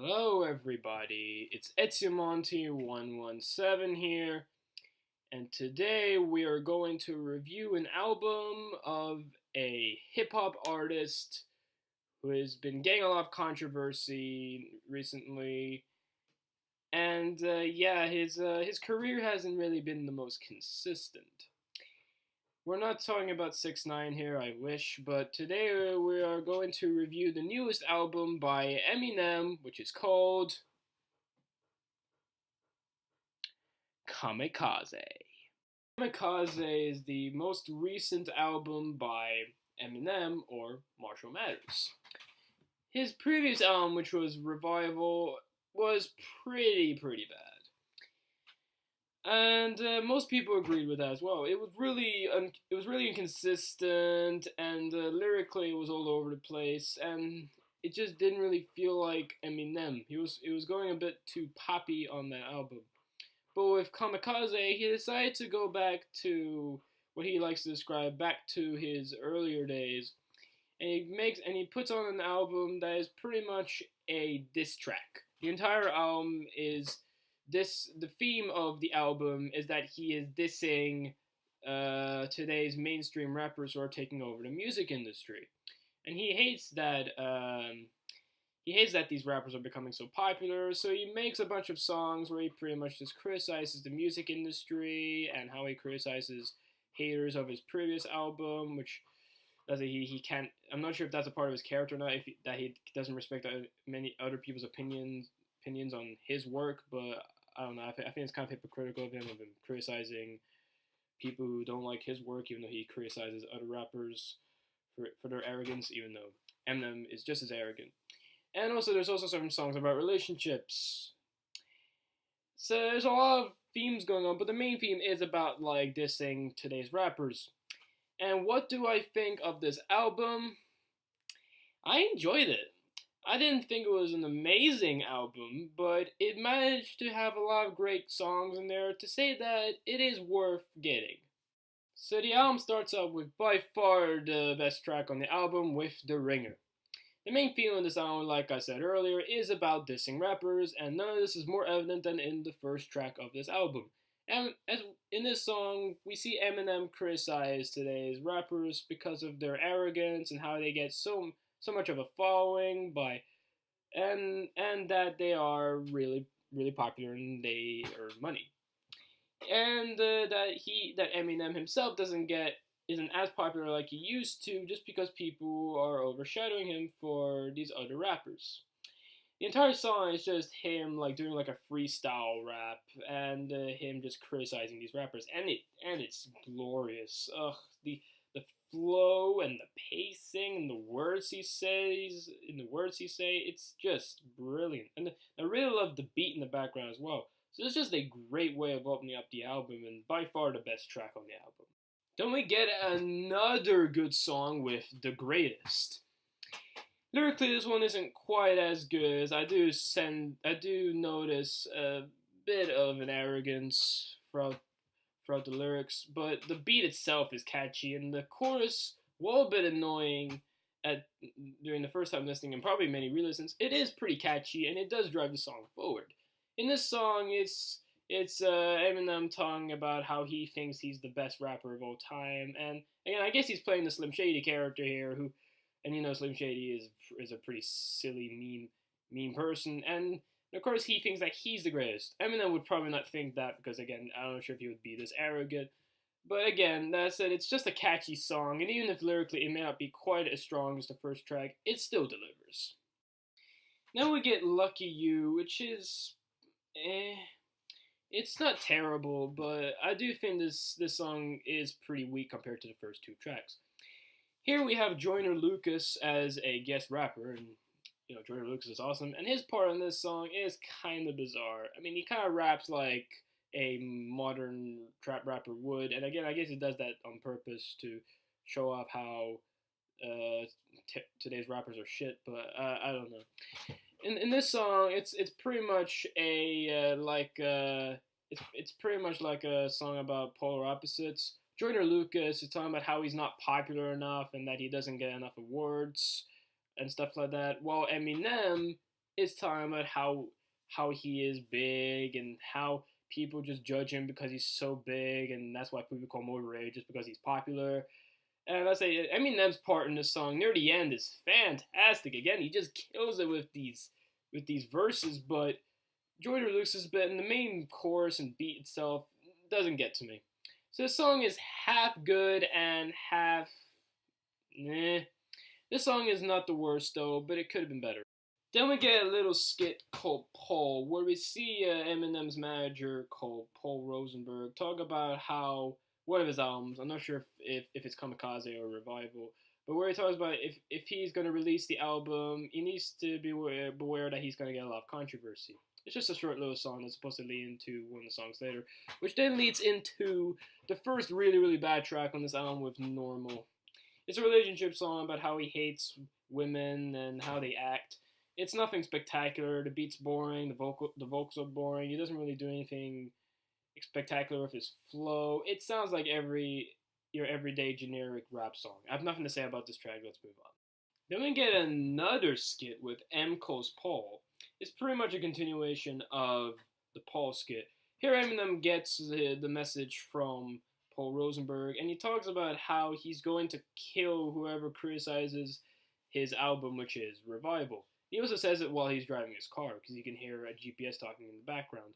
Hello everybody, it's Eziomonte117 here, and today we are going to review an album of a hip-hop artist who has been getting a lot of controversy recently, and his career hasn't really been the most consistent. We're not talking about 6ix9ine here, I wish, but today we are going to review the newest album by Eminem, which is called Kamikaze. Kamikaze is the most recent album by Eminem, or Marshall Mathers. His previous album, which was Revival, was pretty bad. And most people agreed with that as well. It was really inconsistent, and lyrically it was all over the place, and it just didn't really feel like Eminem. It was going a bit too poppy on that album. But with Kamikaze, he decided to go back to what he likes to describe back to his earlier days, and he puts on an album that is pretty much a diss track. The entire album is the theme of the album is that he is dissing today's mainstream rappers who are taking over the music industry, and he hates that these rappers are becoming so popular. So he makes a bunch of songs where he pretty much just criticizes the music industry and how he criticizes haters of his previous album, which he can't. I'm not sure if that's a part of his character or not. That he doesn't respect many other people's opinions on his work, but I don't know. I think it's kind of hypocritical of him criticizing people who don't like his work, even though he criticizes other rappers for their arrogance, even though Eminem is just as arrogant. And also, there's also some songs about relationships. So there's a lot of themes going on, but the main theme is about like dissing today's rappers. And what do I think of this album? I enjoyed it. I didn't think it was an amazing album, but it managed to have a lot of great songs in there to say that it is worth getting. So the album starts out with by far the best track on the album, with The Ringer. The main theme of this album, like I said earlier, is about dissing rappers, and none of this is more evident than in the first track of this album. And as in this song, we see Eminem criticize today's rappers because of their arrogance and how they get so much of a following and that they are really popular and they earn money, and that Eminem himself isn't as popular like he used to, just because people are overshadowing him for these other rappers. The entire song is just him like doing like a freestyle rap and him just criticizing these rappers, and it's glorious. The flow and the pacing and the words he says, it's just brilliant. And I really love the beat in the background as well. So it's just a great way of opening up the album, and by far the best track on the album. Then we get another good song with The Greatest. Lyrically, this one isn't quite as good, as I do notice a bit of an arrogance throughout the lyrics, but the beat itself is catchy, and the chorus, while a bit annoying during the first time listening, and probably many re-listens, it is pretty catchy, and it does drive the song forward. In this song, it's Eminem talking about how he thinks he's the best rapper of all time, and again, I guess he's playing the Slim Shady character here, and Slim Shady is a pretty silly, mean person, and of course, he thinks that he's the greatest. Eminem would probably not think that because, again, I'm not sure if he would be this arrogant. But again, that said, it's just a catchy song, and even if lyrically it may not be quite as strong as the first track, it still delivers. Now we get Lucky You, which is, it's not terrible, but I do think this song is pretty weak compared to the first two tracks. Here we have Joyner Lucas as a guest rapper, and Joyner Lucas is awesome, and his part on this song is kind of bizarre. I mean, he kind of raps like a modern trap rapper would, and again, I guess he does that on purpose to show off how today's rappers are shit, but I don't know. In this song, it's pretty much it's pretty much like a song about polar opposites. Joyner Lucas is talking about how he's not popular enough and that he doesn't get enough awards and stuff like that, while Eminem is talking about how he is big and how people just judge him because he's so big, and that's why people call him overrated just because he's popular. And I say Eminem's part in this song near the end is fantastic. Again, he just kills it with these verses, but Joyner Lucas's bit and the main chorus and beat itself doesn't get to me. So this song is half good and half nah. This song is not the worst though, but it could have been better. Then we get a little skit called Paul, where we see Eminem's manager called Paul Rosenberg talk about how one of his albums, I'm not sure if it's Kamikaze or Revival, but where he talks about if he's going to release the album, he needs to be beware that he's going to get a lot of controversy. It's just a short little song that's supposed to lead into one of the songs later, which then leads into the first really, really bad track on this album with Normal. It's a relationship song about how he hates women and how they act. It's nothing spectacular. The beat's boring. The vocals are boring. He doesn't really do anything spectacular with his flow. It sounds like your everyday generic rap song. I have nothing to say about this track. Let's move on. Then we get another skit with M. Cole's Paul. It's pretty much a continuation of the Paul skit. Here Eminem gets the message from Paul Rosenberg, and he talks about how he's going to kill whoever criticizes his album, which is Revival. He also says it while he's driving his car, because you can hear a GPS talking in the background.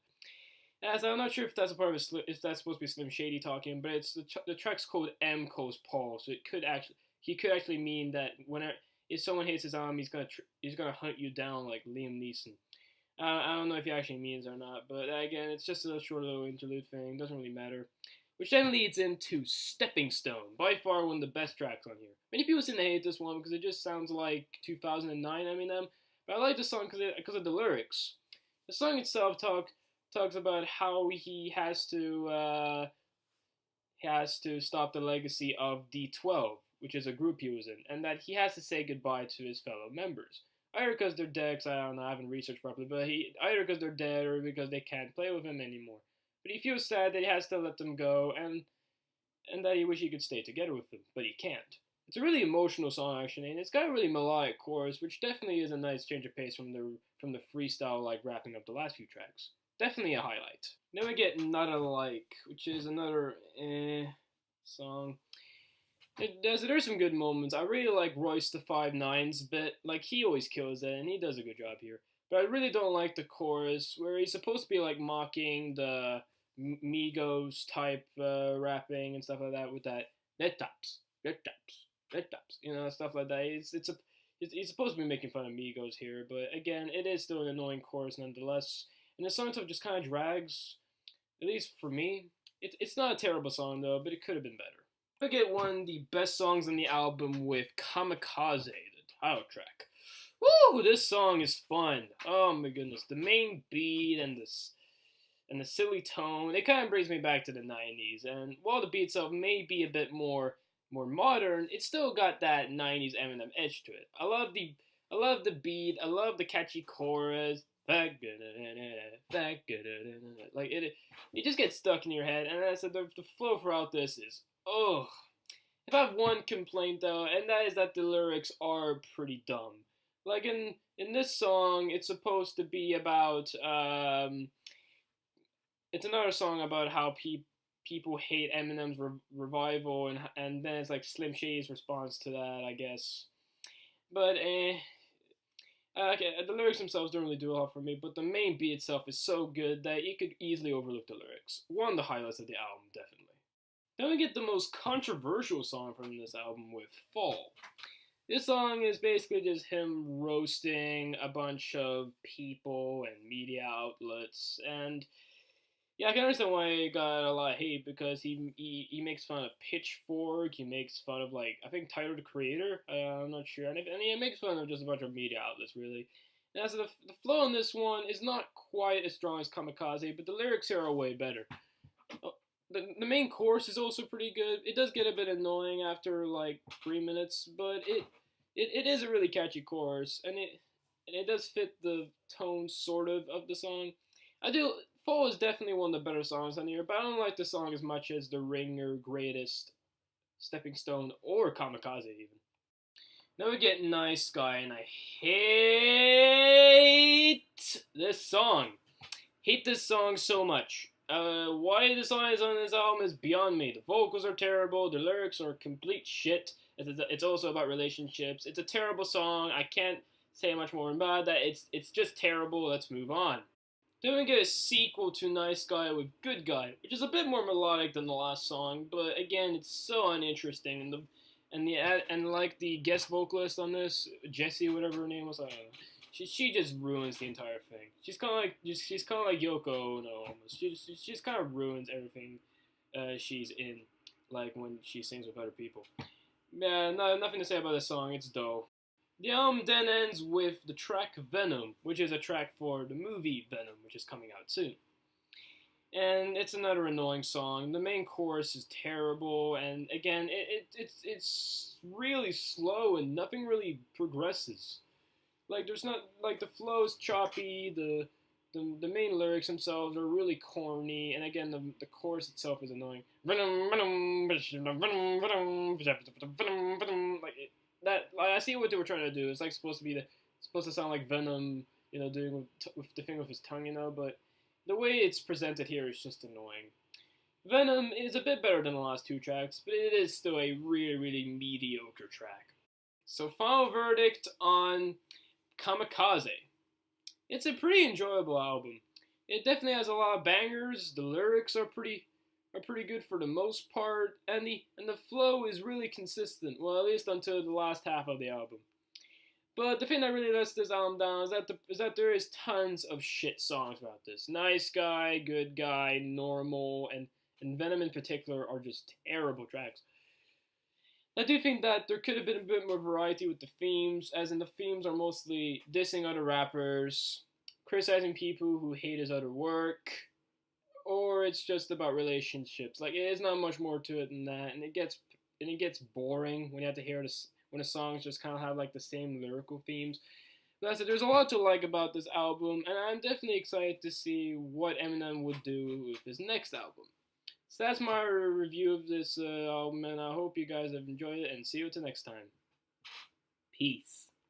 As I'm not sure if that's a part of if that's supposed to be Slim Shady talking, but it's the track's called M Cole's Paul, so he could actually mean that if someone hates his album, he's gonna hunt you down like Liam Neeson. I don't know if he actually means or not, but again, it's just a short little interlude thing. Doesn't really matter. Which then leads into Stepping Stone, by far one of the best tracks on here. Many people seem to hate this one because it just sounds like 2009 Eminem, but I like the song because of the lyrics. The song itself talks about how he has to stop the legacy of D12, which is a group he was in, and that he has to say goodbye to his fellow members. Either because they're dead, I don't know, I haven't researched properly, but either because they're dead or because they can't play with him anymore. But he feels sad that he has to let them go, and that he wish he could stay together with them, but he can't. It's a really emotional song actually, and it's got a really melodic chorus, which definitely is a nice change of pace from the freestyle like wrapping up the last few tracks. Definitely a highlight. Then we get Not Alike, which is another song. There's some good moments. I really like Royce the 5'9's bit. Like, he always kills it, and he does a good job here. But I really don't like the chorus, where he's supposed to be, like, mocking the Migos type rapping and stuff like that with that, red tops, you know, stuff like that. He's supposed to be making fun of Migos here, but again, it is still an annoying chorus nonetheless. And the song itself just kind of drags, at least for me. It's not a terrible song, though, but it could have been better. I get one of the best songs on the album with Kamikaze, the title track. Woo! This song is fun. Oh my goodness. The main beat and the silly tone, it kind of brings me back to the 90s. And while the beat itself may be a bit more modern, it's still got that 90s Eminem edge to it. I love the beat. I love the catchy chorus. Like it just gets stuck in your head. And as I said, the flow throughout this is If I have one complaint though, and that is that the lyrics are pretty dumb. Like in this song, it's supposed to be about it's another song about how people hate Eminem's Revival, and then it's like Slim Shady's response to that, I guess. But okay, the lyrics themselves don't really do a lot for me, but the main beat itself is so good that you could easily overlook the lyrics. One of the highlights of the album, definitely. Then we get the most controversial song from this album with Fall. This song is basically just him roasting a bunch of people and media outlets, and yeah, I can understand why it got a lot of hate, because he makes fun of Pitchfork, he makes fun of, like, I think Tyler, the Creator, I'm not sure, and he makes fun of just a bunch of media outlets, really. And so the flow on this one is not quite as strong as Kamikaze, but the lyrics here are way better. The main chorus is also pretty good. It does get a bit annoying after, like, 3 minutes, but it is a really catchy chorus, and it does fit the tone, sort of the song. Fall is definitely one of the better songs on here, but I don't like the song as much as The Ring or Greatest, Stepping Stone, or Kamikaze even. Then we get Nice Guy, and I hate this song. Hate this song so much. Why the song is on this album is beyond me. The vocals are terrible. The lyrics are complete shit. It's also about relationships. It's a terrible song. I can't say much more about that. It's just terrible. Let's move on. Then we get a sequel to Nice Guy with Good Guy, which is a bit more melodic than the last song, but again, it's so uninteresting. And like the guest vocalist on this, Jessie, whatever her name was, I don't know. She just ruins the entire thing. She's kind of like Yoko Ono almost. She just kind of ruins everything she's in, like when she sings with other people. Yeah, nothing to say about this song. It's dull. The album then ends with the track Venom, which is a track for the movie Venom, which is coming out soon. And it's another annoying song. The main chorus is terrible, and again, it's really slow and nothing really progresses. Like there's not like the flow is choppy. The main lyrics themselves are really corny, and again, the chorus itself is annoying. Venom, venom, venom, venom, venom, like I see what they were trying to do. It's like supposed to sound like Venom, doing with the thing with his tongue, but the way it's presented here is just annoying. Venom is a bit better than the last two tracks, but it is still a really, really mediocre track. So final verdict on Kamikaze. It's a pretty enjoyable album. It definitely has a lot of bangers. The lyrics are pretty good for the most part, and the flow is really consistent. Well, at least until the last half of the album. But the thing that really lets this album down is that there is tons of shit songs about this. Nice Guy, Good Guy, Normal, and Venom in particular are just terrible tracks. I do think that there could have been a bit more variety with the themes, as in the themes are mostly dissing other rappers, criticizing people who hate his other work, or it's just about relationships. Like, it is not much more to it than that, and it gets boring when you have to hear this, when the songs just kind of have like the same lyrical themes. But I said, there's a lot to like about this album, and I'm definitely excited to see what Eminem would do with his next album. So that's my review of this album, and I hope you guys have enjoyed it, and see you till next time. Peace.